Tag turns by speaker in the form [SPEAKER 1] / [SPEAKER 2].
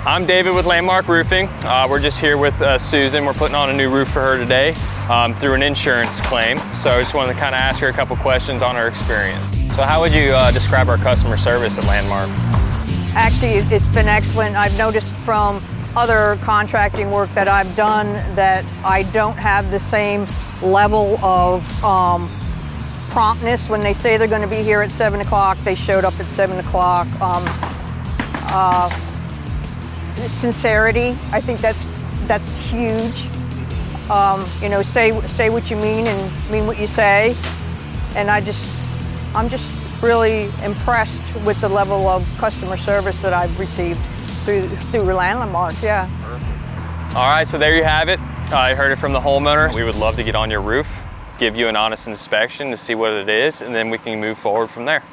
[SPEAKER 1] I'm David with Landmark Roofing. We're just here with Susan. We're putting on a new roof for her today through an insurance claim. So I just wanted to kind of ask her a couple questions on her experience. So how would you describe our customer service at Landmark?
[SPEAKER 2] Actually, it's been excellent. I've noticed from other contracting work that I've done that I don't have the same level of promptness. When they say they're going to be here at 7 o'clock, they showed up at 7 o'clock. Sincerity, I think that's huge. You know, say what you mean and mean what you say. And I'm just really impressed with the level of customer service that I've received through Landmark. Yeah.
[SPEAKER 1] All right, so there you have it. I heard it from the homeowner. We would love to get on your roof, give you an honest inspection to see what it is, and then we can move forward from there.